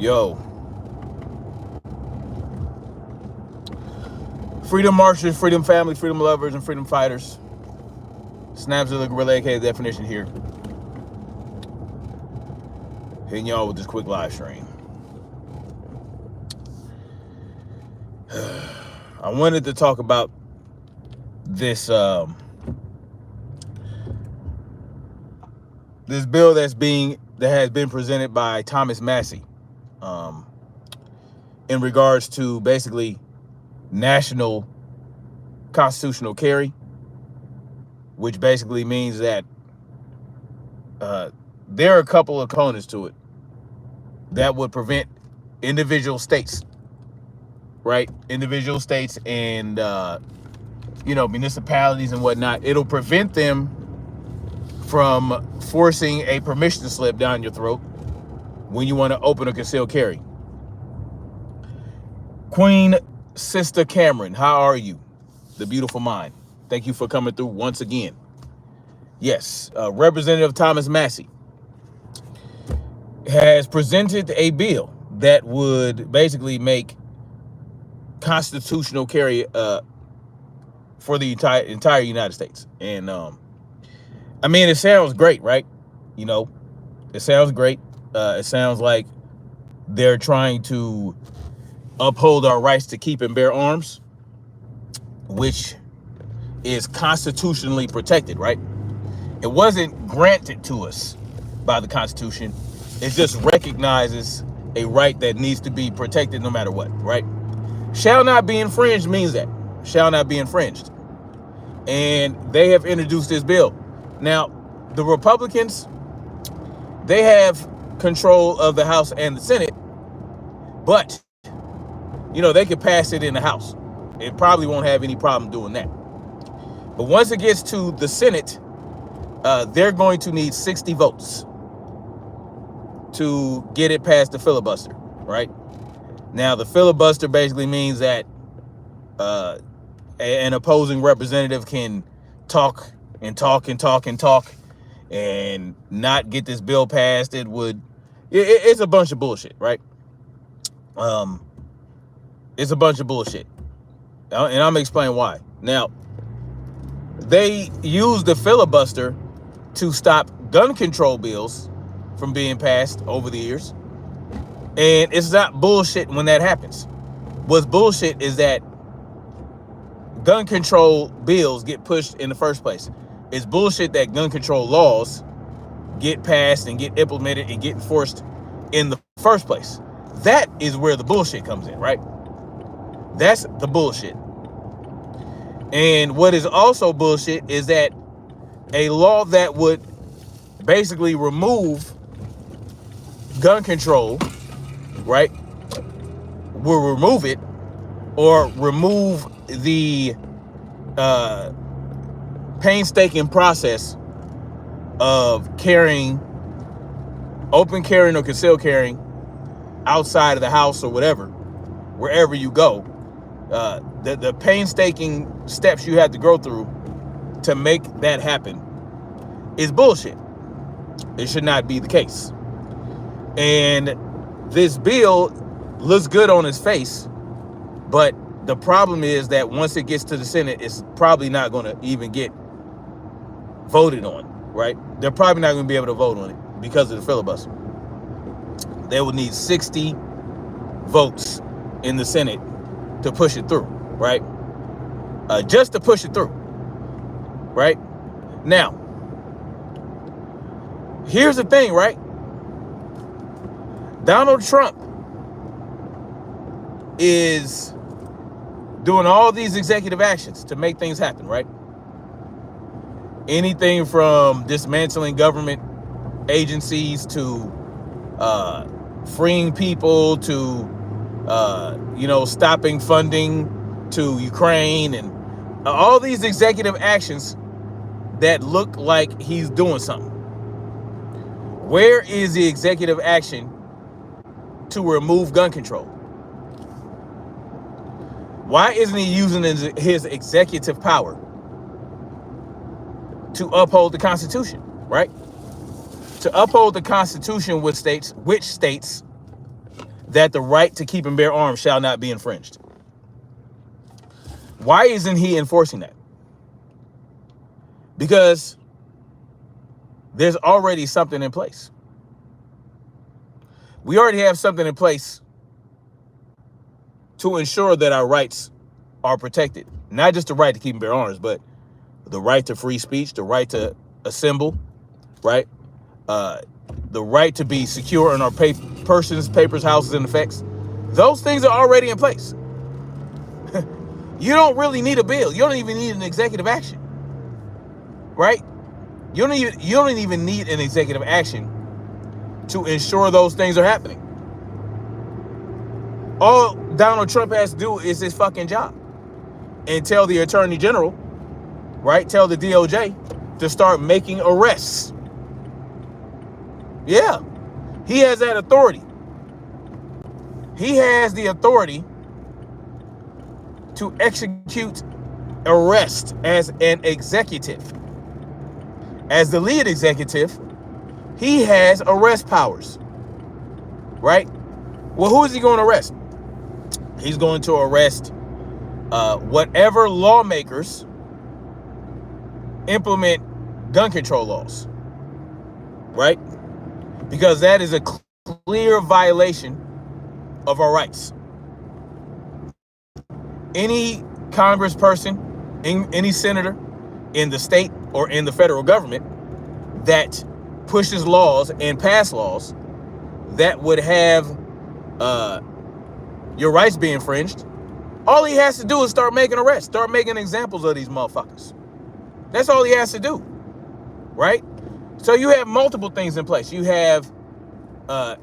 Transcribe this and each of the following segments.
Yo, freedom marchers, freedom family, freedom lovers, and freedom fighters. Snaps of the Gorilla, aka definition here. Hitting y'all with this quick live stream. I wanted to talk about this this bill that has been presented by Thomas Massie, in regards to basically national constitutional carry, which basically means that there are a couple of components to it that would prevent individual states, right? Individual states and municipalities and whatnot. It'll prevent them from forcing a permission slip down your throat when you want to open or conceal carry. Queen Sister Cameron, how are you? The beautiful mind. Thank you for coming through once again. Yes, Representative Thomas Massie has presented a bill that would basically make constitutional carry for the entire United States. And it sounds great, right? It sounds great. It sounds like they're trying to uphold our rights to keep and bear arms, which is constitutionally protected, right? It wasn't granted to us by the Constitution. It just recognizes a right that needs to be protected no matter what, right? Shall not be infringed means that. Shall not be infringed. And they have introduced this bill. Now, the Republicans, they have control of the House and the Senate, but, they could pass it in the House. It probably won't have any problem doing that. But once it gets to the Senate, they're going to need 60 votes to get it past the filibuster, right? Now, the filibuster basically means that an opposing representative can talk and talk and talk and talk and not get this bill passed. It's a bunch of bullshit, right? It's a bunch of bullshit. And I'm going to explain why. Now, they use the filibuster to stop gun control bills from being passed over the years. And it's not bullshit when that happens. What's bullshit is that gun control bills get pushed in the first place. It's bullshit that gun control laws get passed and get implemented and get enforced in the first place. That is where the bullshit comes in, right? That's the bullshit. And what is also bullshit is that a law that would basically remove gun control, right, will remove it, or remove the painstaking process of carrying, open carrying or concealed carrying outside of the house or whatever, wherever you go. The painstaking steps you have to go through to make that happen is bullshit. It should not be the case. And this bill looks good on its face, but the problem is that once it gets to the Senate, it's probably not going to even get voted on, right? They're probably not going to be able to vote on it because of the filibuster. They would need 60 votes in the Senate to push it through, right? Just to push it through, right? Now, here's the thing, right? Donald Trump is doing all these executive actions to make things happen, right? Anything from dismantling government agencies to freeing people to stopping funding to Ukraine, and all these executive actions that look like he's doing something. Where is the executive action to remove gun control? Why isn't he using his executive power to uphold the Constitution, right? To uphold the Constitution, which states that the right to keep and bear arms shall not be infringed. Why isn't he enforcing that? Because there's already something in place. We already have something in place to ensure that our rights are protected. Not just the right to keep and bear arms, but the right to free speech, the right to assemble, right? The right to be secure in our persons, papers, houses, and effects. Those things are already in place. You don't really need a bill. You don't even need an executive action, right? You don't even need an executive action to ensure those things are happening. All Donald Trump has to do is his fucking job and tell the Attorney General, right? Tell the DOJ to start making arrests. Yeah, he has that authority. He has the authority to execute arrest as an executive. As the lead executive, he has arrest powers, right? Well, who is he going to arrest? He's going to arrest whatever lawmakers implement gun control laws, right? Because that is a clear violation of our rights. Any congressperson, any senator in the state or in the federal government that pushes laws and pass laws that would have your rights be infringed, all he has to do is start making arrests, start making examples of these motherfuckers. That's all he has to do, right? So you have multiple things in place. You have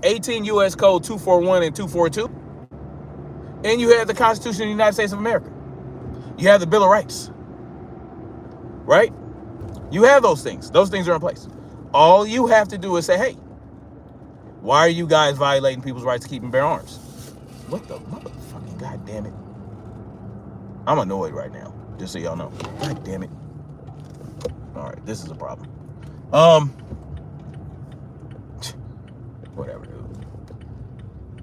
18 U.S. Code 241 and 242, and you have the Constitution of the United States of America. You have the Bill of Rights, right? You have those things. Those things are in place. All you have to do is say, hey, why are you guys violating people's rights to keep and bear arms? What the motherfucking goddamn it? I'm annoyed right now, just so y'all know. God damn it. All right, this is a problem. Whatever, dude.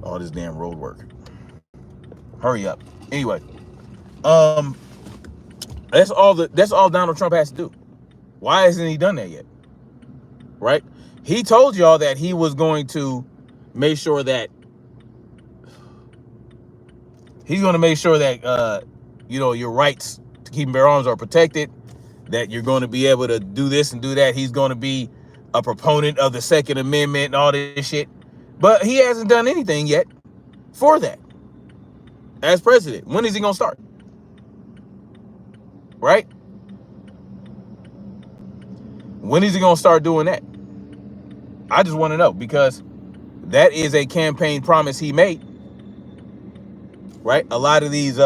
All this damn road work. Hurry up. Anyway, that's all Donald Trump has to do. Why hasn't he done that yet? Right? He told y'all that he was going to make sure that your rights to keep and bear arms are protected, that you're going to be able to do this and do that. He's going to be a proponent of the Second Amendment and all this shit. But he hasn't done anything yet for that as president. When is he going to start? Right? When is he going to start doing that? I just want to know, because that is a campaign promise he made. Right? A lot of these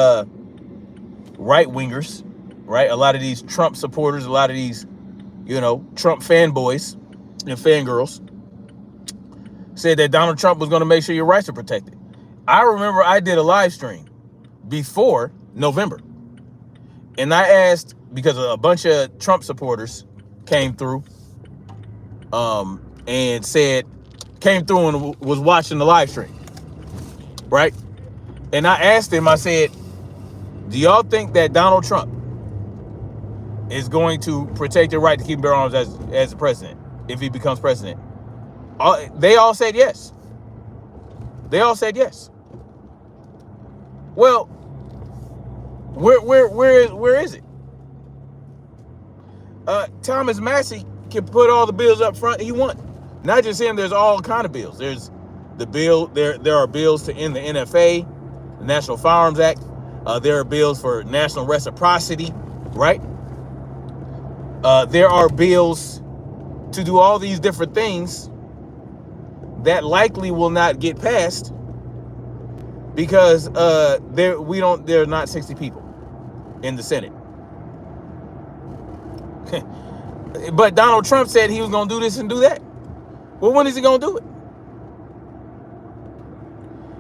right-wingers, right? A lot of these Trump supporters, a lot of these, Trump fanboys and fangirls said that Donald Trump was going to make sure your rights are protected. I remember I did a live stream before November, and I asked, because a bunch of Trump supporters came through and came through and was watching the live stream, right? And I asked him, I said, do y'all think that Donald Trump is going to protect your right to keep and bear arms as the president if he becomes president? They all said yes. They all said yes. Well, where is it? Thomas Massie can put all the bills up front he wants. Not just him, there's all kind of bills. There's the bill, there are bills to end the NFA, the National Firearms Act. There are bills for national reciprocity, right? There are bills to do all these different things that likely will not get passed because there are not 60 people in the Senate. But Donald Trump said he was going to do this and do that. Well, when is he going to do it?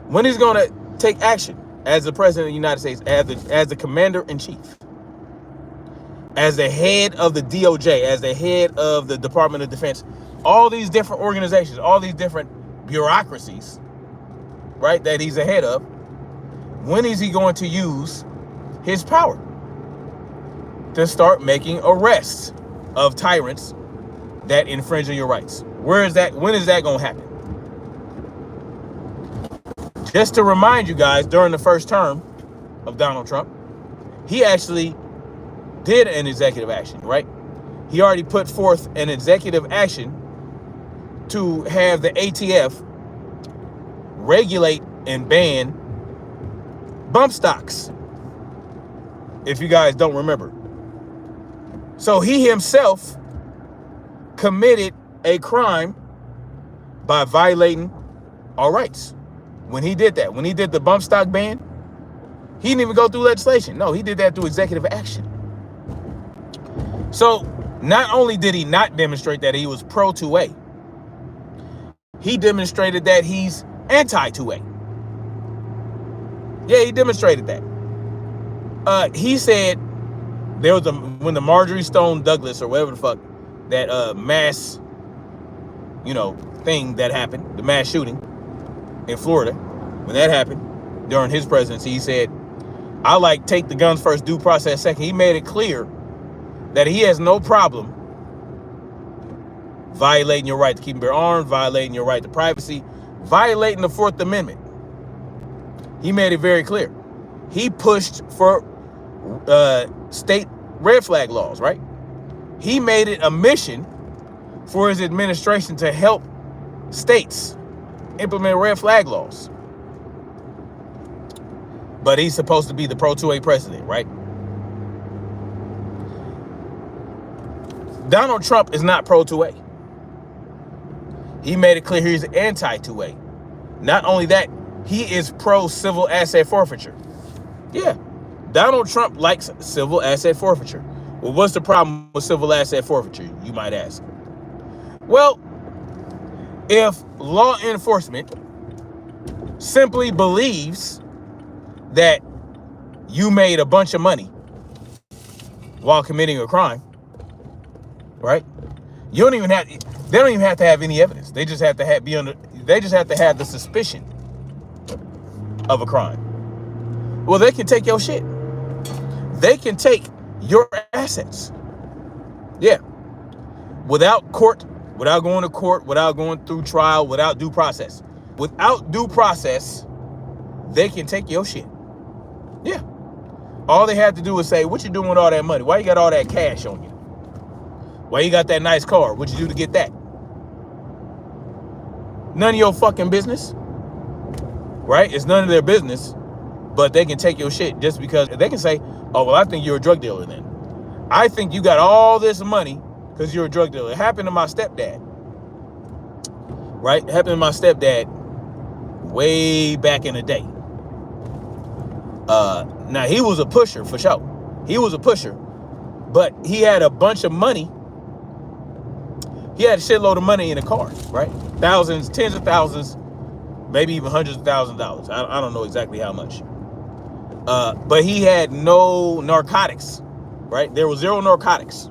When is he going to take action as the president of the United States, as the commander-in-chief, as the head of the DOJ, as the head of the Department of Defense, all these different organizations, all these different bureaucracies right, that he's ahead of, when is he going to use his power to start making arrests of tyrants that infringe on your rights? Where is that? When is that going to happen? Just to remind you guys, during the first term of Donald Trump, he actually did an executive action, right? He already put forth an executive action to have the ATF regulate and ban bump stocks, if you guys don't remember. So he himself committed a crime by violating our rights. When he did that, when he did the bump stock ban, he didn't even go through legislation. No, he did that through executive action. So not only did he not demonstrate that he was pro 2A, he demonstrated that he's anti 2A. Yeah, he demonstrated that. He said there was when the Marjorie Stone Douglas or whatever the fuck, that mass, thing that happened, the mass shooting in Florida, when that happened during his presidency, he said, I like take the guns first, due process second. He made it clear that he has no problem violating your right to keep and bear arms, violating your right to privacy, violating the Fourth Amendment. He made it very clear. He pushed for state red flag laws, right? He made it a mission for his administration to help states implement red flag laws. But he's supposed to be the pro 2A president, right? Donald Trump is not pro 2A. He made it clear he's anti 2A. Not only that, he is pro civil asset forfeiture. Yeah, Donald Trump likes civil asset forfeiture. Well, what's the problem with civil asset forfeiture, you might ask? Well, if law enforcement simply believes that you made a bunch of money while committing a crime, right? They don't even have to have any evidence. They just have to have the suspicion of a crime. Well, they can take your shit. They can take your assets. Yeah. Without court, without going to court, without going through trial, without due process. Without due process, they can take your shit. Yeah. All they have to do is say, what you doing with all that money? Why you got all that cash on you? Why you got that nice car? What'd you do to get that? None of your fucking business. Right? It's none of their business. But they can take your shit just because they can say, oh, well, I think you're a drug dealer then. I think you got all this money because you're a drug dealer. It happened to my stepdad. Right? It happened to my stepdad way back in the day. Now, he was a pusher for sure. He was a pusher. But he had a bunch of money. He had a shitload of money in a car, right? Thousands, tens of thousands, maybe even hundreds of thousands of dollars. I don't know exactly how much. But he had no narcotics, right? There was zero narcotics.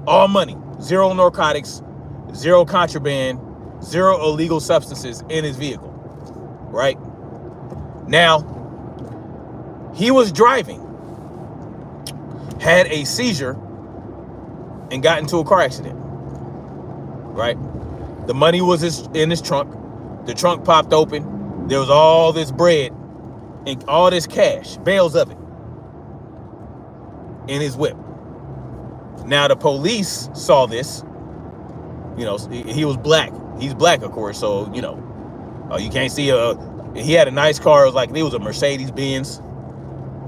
All money, zero narcotics, zero contraband, zero illegal substances in his vehicle, right? Now, he was driving, had a seizure, and got into a car accident, right? The money was in his trunk. The trunk popped open. There was all this bread and all this cash, bales of it, in his whip. Now, the police saw this. He was black. He's black, of course, so, you can't see he had a nice car. It was a Mercedes-Benz,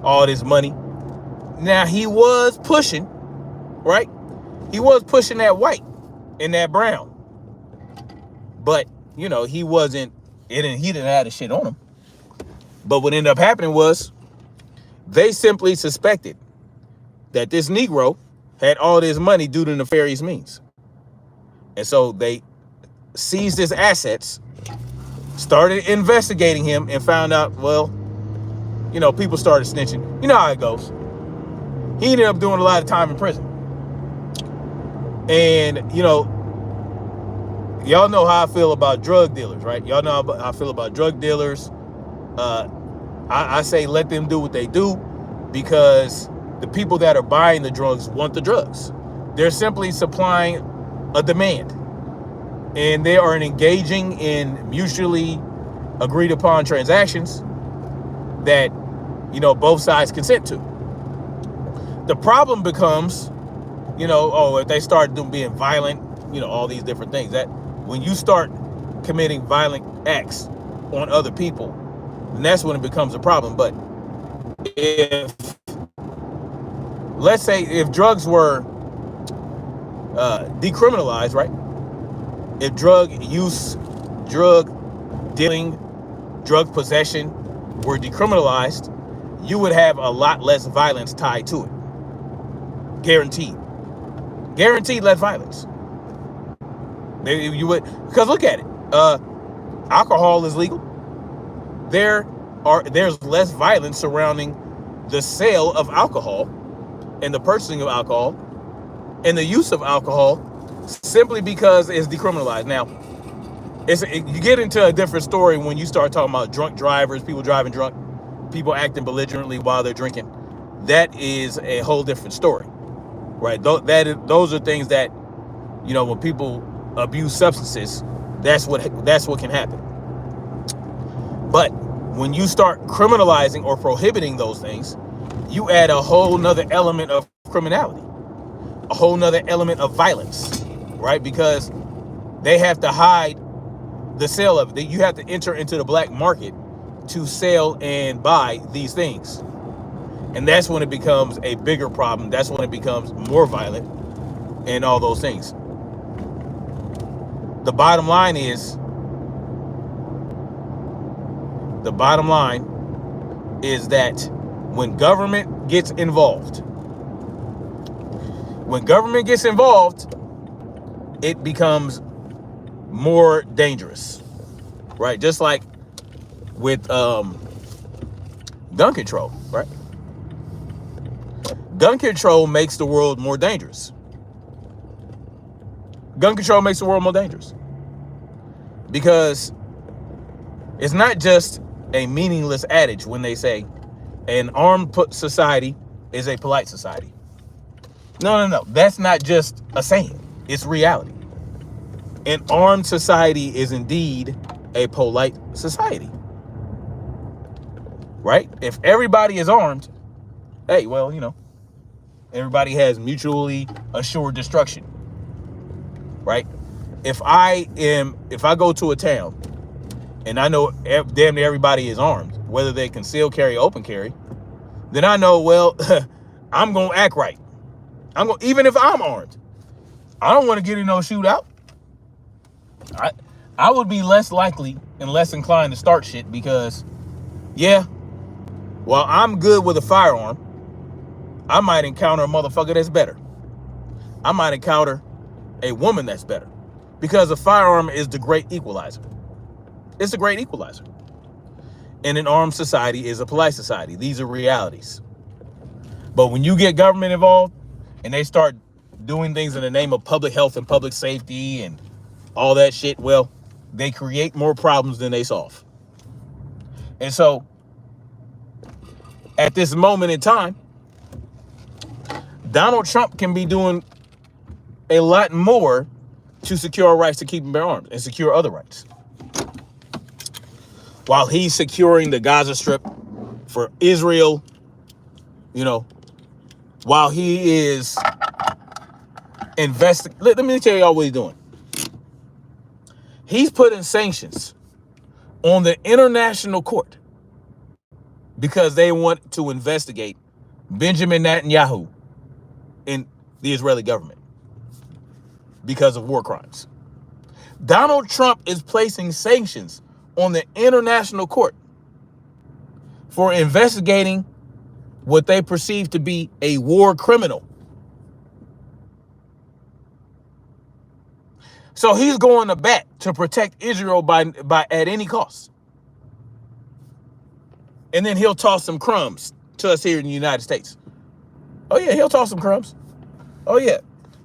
all this money. Now, he was pushing, right? He was pushing that white and that brown. But, he wasn't, he didn't have the shit on him. But what ended up happening was they simply suspected that this Negro had all this money due to nefarious means. And so they seized his assets, started investigating him, and found out, well, people started snitching. You know how it goes. He ended up doing a lot of time in prison. And, y'all know how I feel about drug dealers, right? Y'all know how I feel about drug dealers. I say let them do what they do, because the people that are buying the drugs want the drugs. They're simply supplying a demand, and they are engaging in mutually agreed upon transactions that, you know, both sides consent to. The problem becomes, you know, if they start being violent, you know, all these different things. That when you start committing violent acts on other people, then that's when it becomes a problem. But if, let's say, if drugs were decriminalized, right? If drug use, drug dealing, drug possession were decriminalized, you would have a lot less violence tied to it. Guaranteed less violence. You would, because look at it. Alcohol is legal. There's less violence surrounding the sale of alcohol and the purchasing of alcohol and the use of alcohol, simply because it's decriminalized. Now, you get into a different story when you start talking about drunk drivers, people driving drunk, people acting belligerently while they're drinking. That is a whole different story, right? Those are things that, you know, when people abuse substances, that's what can happen. But when you start criminalizing or prohibiting those things, you add a whole nother element of criminality, a whole nother element of violence, right? Because they have to hide the sale of it. You have to enter into the black market to sell and buy these things. And that's when it becomes a bigger problem. That's when it becomes more violent and all those things. The bottom line is that when government gets involved, it becomes more dangerous, right? Just like with gun control, right? Gun control makes the world more dangerous. Gun control makes the world more dangerous because it's not just a meaningless adage when they say an armed society is a polite society. No. That's not just a saying. It's reality. An armed society is indeed a polite society, right? If everybody is armed, hey, well, you know, everybody has mutually assured destruction, right? If I go to a town and I know damn near everybody is armed, whether they conceal carry, open carry, then I know, well, I'm going to act right. Even if I'm armed, I don't want to get in no shootout. I would be less likely and less inclined to start shit because, yeah, while I'm good with a firearm, I might encounter a motherfucker that's better. I might encounter a woman that's better because a firearm is the great equalizer. It's a great equalizer. And an armed society is a polite society. These are realities. But when you get government involved and they start doing things in the name of public health and public safety and all that shit, well, they create more problems than they solve. And so at this moment in time, Donald Trump can be doing a lot more to secure our rights to keep and bear arms and secure other rights. While he's securing the Gaza Strip for Israel, you know, while he is investing, let me tell y'all what he's doing. He's putting sanctions on the international court because they want to investigate Benjamin Netanyahu in the Israeli government because of war crimes. Donald Trump is placing sanctions on the international court for investigating what they perceive to be a war criminal. So he's going to bat to protect Israel by at any cost. And then he'll toss some crumbs to us here in the United States. Oh yeah, he'll toss some crumbs. Oh yeah,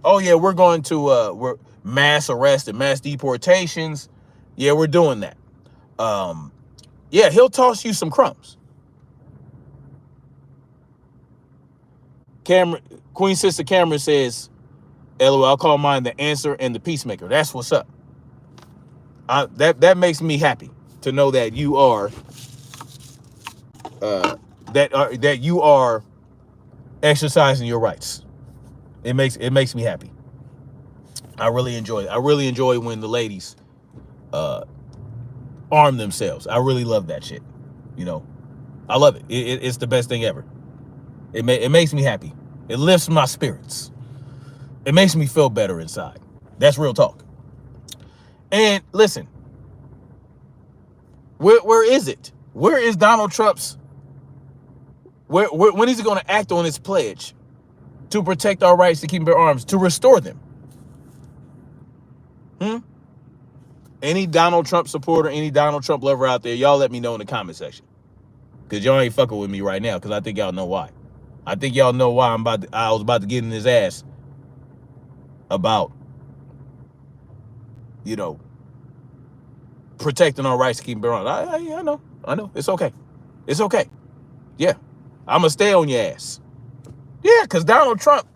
we're going to mass arrest and mass deportations. Yeah, we're doing that. Yeah, he'll toss you some crumbs. Queen Sister Cameron says, LOL, I'll call mine the answer and the peacemaker. That's what's up. That makes me happy to know that you are that you are exercising your rights. It makes me happy. I really enjoy it. I really enjoy when the ladies arm themselves. I really love that shit. You know, I love it. It's the best thing ever. It makes me happy. It lifts my spirits. It makes me feel better inside. That's real talk. And listen, where is it? Where is Donald Trump's? When is he going to act on his pledge to protect our rights to keep and bear arms, to restore them? Any Donald Trump supporter, any Donald Trump lover out there, y'all let me know in the comment section. Because y'all ain't fucking with me right now, because I think y'all know why. I think y'all know why I was about to get in his ass about, you know, protecting our rights to keep and bear arms. I know. It's okay. It's okay. Yeah. I'm going to stay on your ass. Yeah, because Donald Trump,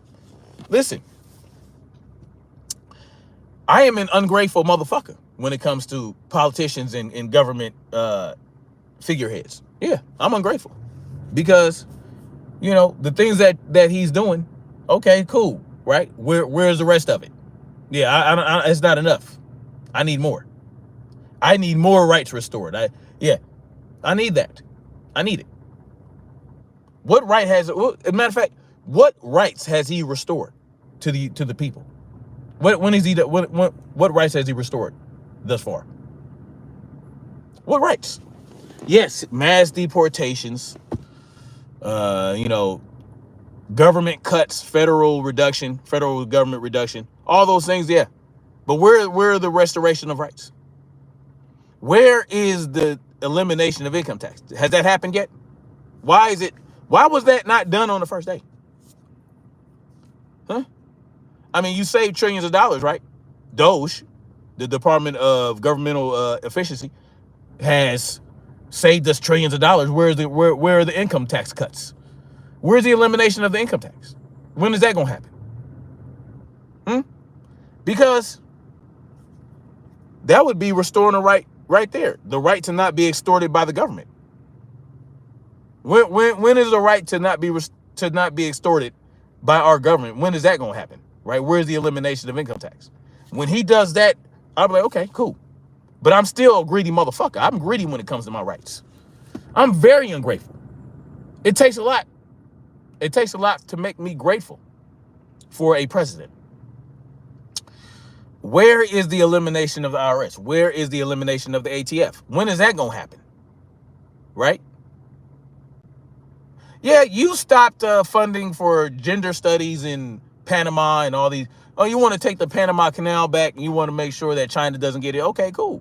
listen, I am an ungrateful motherfucker when it comes to politicians and government figureheads. Yeah, I'm ungrateful because, you know, the things that he's doing, okay, cool, right? Where's the rest of it? Yeah, I it's not enough. I need more. I need more rights restored. I need that. I need it. What right as a matter of fact, what rights has he restored to the people? What rights has he restored thus far? What rights? Yes, mass deportations, you know, government cuts, federal government reduction, all those things, yeah. But where are the restoration of rights? Where is the elimination of income tax? Has that happened yet? Why was that not done on the first day? Huh? I mean, you saved trillions of dollars, right? DOGE, the Department of Governmental Efficiency, has saved us trillions of dollars. Where are the income tax cuts? Where's the elimination of the income tax? When is that gonna happen? Because that would be restoring a right there, the right to not be extorted by the government. When is the right to not be extorted by our government? When is that gonna happen? Right? Where's the elimination of income tax? When he does that, I'll be like, okay, cool. But I'm still a greedy motherfucker. I'm greedy when it comes to my rights. I'm very ungrateful. It takes a lot. It takes a lot to make me grateful for a president. Where is the elimination of the IRS? Where is the elimination of the ATF? When is that gonna happen? Right? Yeah, you stopped funding for gender studies in Panama and all these. Oh, you want to take the Panama Canal back and you want to make sure that China doesn't get it. Okay, cool.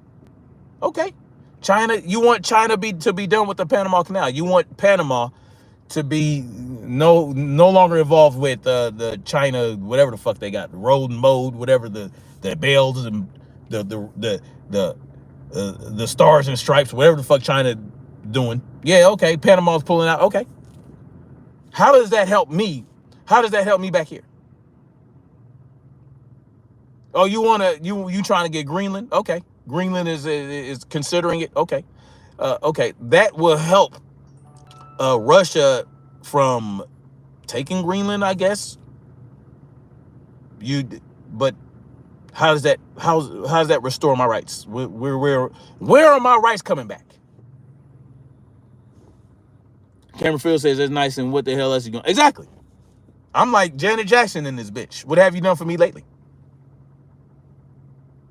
Okay. You want China to be done with the Panama Canal. You want Panama to be no longer involved with the China, whatever the fuck they got, road and mode, whatever the bells and the stars and stripes, whatever the fuck China doing. Yeah, okay. Panama's pulling out. Okay. How does that help me? How does that help me back here? Oh, you trying to get Greenland? Okay. Greenland is considering it. Okay. Okay. That will help Russia from taking Greenland, I guess. But how does that restore my rights? Where are my rights coming back? Cameron Field says that's nice, and what the hell else you going? Exactly. I'm like Janet Jackson in this bitch. What have you done for me lately?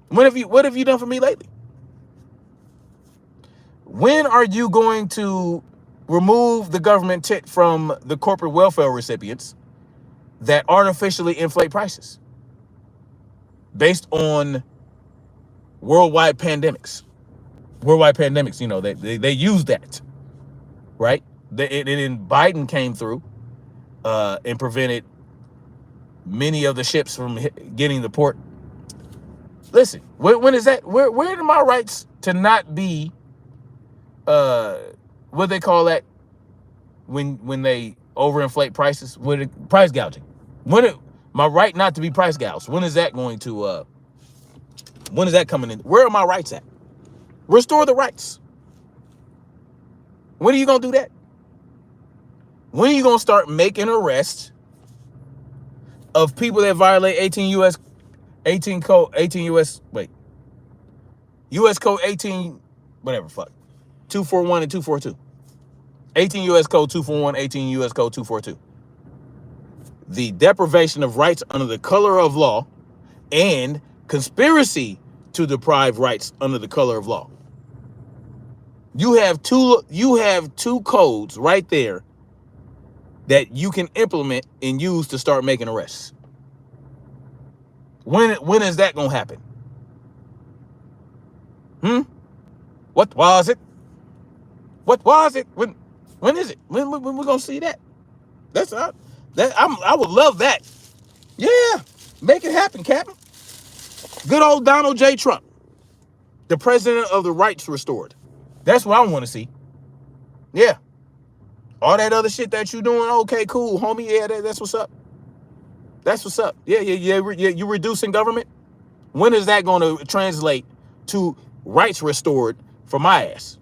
What have you done for me lately? When are you going to remove the government tit from the corporate welfare recipients that artificially inflate prices based on worldwide pandemics? Worldwide pandemics, you know, they use that, right? And Biden came through and prevented many of the ships from getting the port Listen, when is that? Where are my rights to not be, what they call that when they overinflate prices? Price gouging. My right not to be price gouged? When is that going to? When is that coming in? Where are my rights at? Restore the rights. When are you gonna do that? When are you gonna start making arrests of people that violate US code 18, whatever, fuck, 241 and 242. 18 US code 241, 18 US code 242. The deprivation of rights under the color of law and conspiracy to deprive rights under the color of law. You have two codes right there that you can implement and use to start making arrests. When is that gonna happen? What was it? What was it? When is it? When we gonna see that? I would love that. Yeah, make it happen, Captain. Good old Donald J. Trump, the president of the rights restored. That's what I want to see. Yeah. All that other shit that you doing, okay, cool, homie. Yeah, that's what's up. That's what's up. Yeah. You reducing government? When is that going to translate to rights restored for my ass?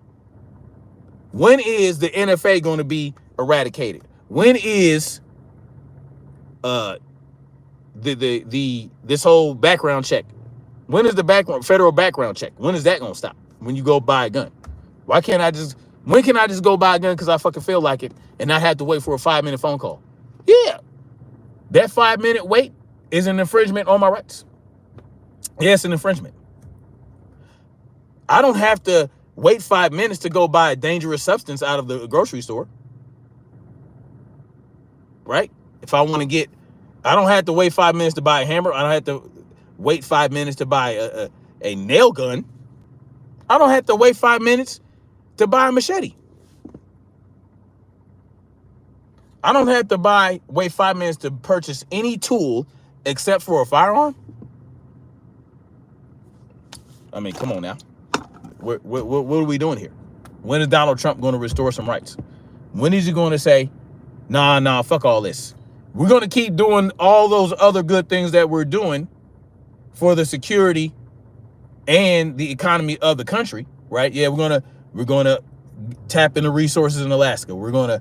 When is the NFA going to be eradicated? When is this whole background check? When is the federal background check? When is that going to stop? When you go buy a gun? When can I just go buy a gun because I fucking feel like it and not have to wait for a 5-minute phone call? Yeah. That 5-minute wait is an infringement on my rights. Yes, an infringement. I don't have to wait 5 minutes to go buy a dangerous substance out of the grocery store. Right? If I want to get, I don't have to wait 5 minutes to buy a hammer. I don't have to wait 5 minutes to buy a nail gun. I don't have to wait 5 minutes to buy a machete. I don't have to wait 5 minutes to purchase any tool except for a firearm. I mean, come on now. What are we doing here? When is Donald Trump going to restore some rights? When is he going to say, nah, fuck all this? We're going to keep doing all those other good things that we're doing for the security and the economy of the country, right? Yeah, we're gonna tap into resources in Alaska. We're gonna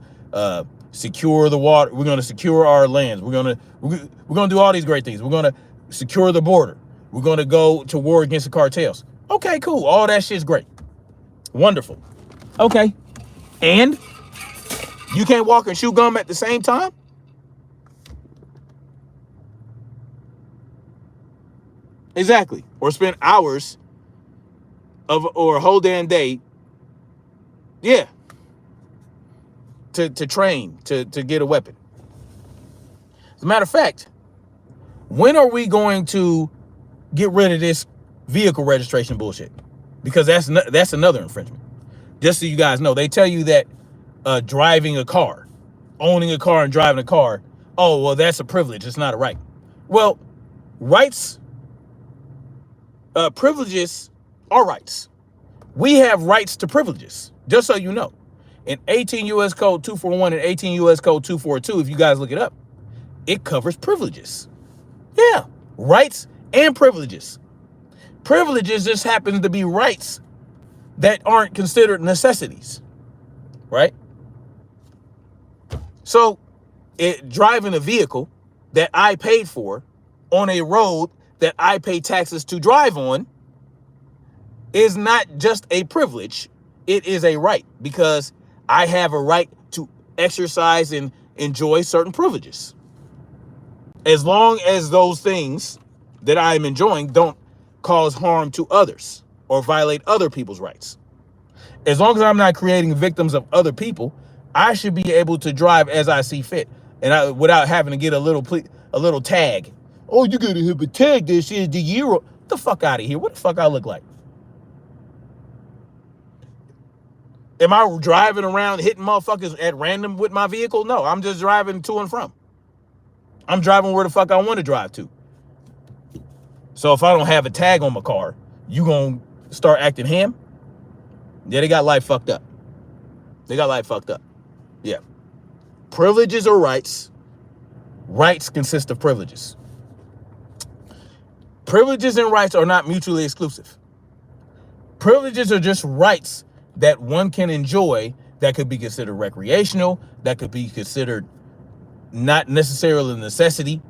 secure the water. We're gonna secure our lands. We're gonna do all these great things. We're gonna secure the border. We're gonna go to war against the cartels. Okay, cool. All that shit's great. Wonderful. Okay. And you can't walk and chew gum at the same time? Exactly. Or spend hours or a whole damn day, yeah, to train, to get a weapon. As a matter of fact, when are we going to get rid of this vehicle registration bullshit? Because that's another infringement. Just so you guys know, they tell you that driving a car, owning a car and driving a car, oh, well, that's a privilege. It's not a right. Well, rights, privileges are rights. We have rights to privileges, just so you know. In 18 U.S. Code 241 and 18 U.S. Code 242, if you guys look it up, it covers privileges. Yeah, rights and privileges. Privileges just happen to be rights that aren't considered necessities, right? So, driving a vehicle that I paid for on a road that I pay taxes to drive on is not just a privilege, it is a right, because I have a right to exercise and enjoy certain privileges. As long as those things that I'm enjoying don't cause harm to others or violate other people's rights. As long as I'm not creating victims of other people, I should be able to drive as I see fit, and without having to get a little tag. Oh, you gotta have a tag. This is the year. Get the fuck out of here. What the fuck I look like? Am I driving around hitting motherfuckers at random with my vehicle? No, I'm just driving to and from. I'm driving where the fuck I want to drive to. So if I don't have a tag on my car, you gonna start acting ham? Yeah, they got life fucked up. They got life fucked up. Yeah. Privileges or rights. Rights consist of privileges. Privileges and rights are not mutually exclusive. Privileges are just rights that one can enjoy that could be considered recreational, that could be considered not necessarily a necessity,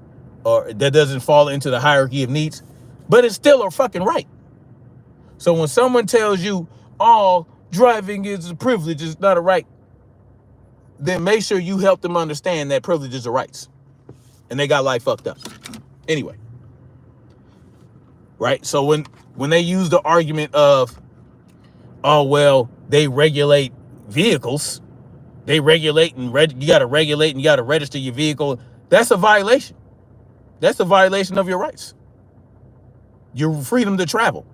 or that doesn't fall into the hierarchy of needs, but it's still a fucking right. So when someone tells you, oh, driving is a privilege, it's not a right, then make sure you help them understand that privileges are rights. And they got life fucked up. Anyway. Right? So when they use the argument of, oh, well, they regulate vehicles, they regulate and you got to regulate and you got to register your vehicle, that's a violation. That's a violation of your rights. Your freedom to travel,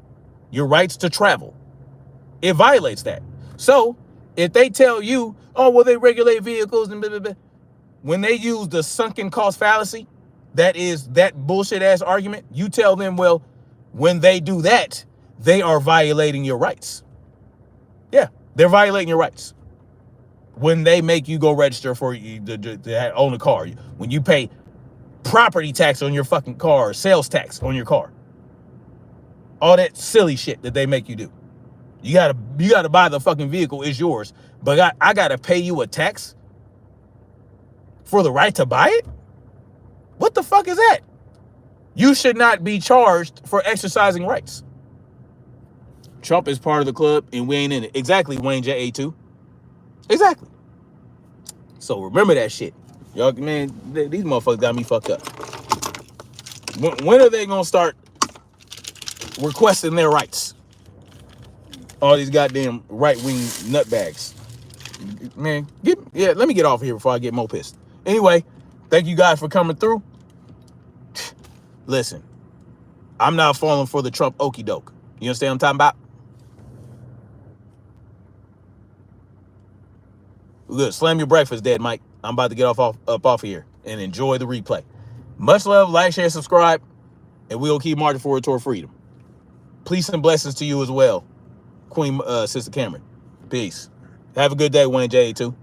your rights to travel. It violates that. So if they tell you, oh, well, they regulate vehicles and blah, blah, blah, when they use the sunken cost fallacy, that is that bullshit ass argument, you tell them, well, when they do that, they are violating your rights. Yeah, they're violating your rights. When they make you go register for you to own a car, when you pay property tax on your fucking car, or sales tax on your car, all that silly shit that they make you do. You gotta buy the fucking vehicle, it's yours, but I gotta pay you a tax for the right to buy it? What the fuck is that? You should not be charged for exercising rights. Trump is part of the club and we ain't in it. Exactly, Wayne J.A.2. Exactly. So remember that shit. Y'all, man, these motherfuckers got me fucked up. When are they gonna start requesting their rights? All these goddamn right-wing nutbags. Man, let me get off here before I get more pissed. Anyway, thank you guys for coming through. Listen, I'm not falling for the Trump okie doke. You understand what I'm talking about? Good. Slam your breakfast, Dead Mike. I'm about to get up off here and enjoy the replay. Much love, like, share, subscribe, and we'll keep marching forward toward freedom. Peace and blessings to you as well, Queen Sister Cameron. Peace. Have a good day, Wayne J.A.2.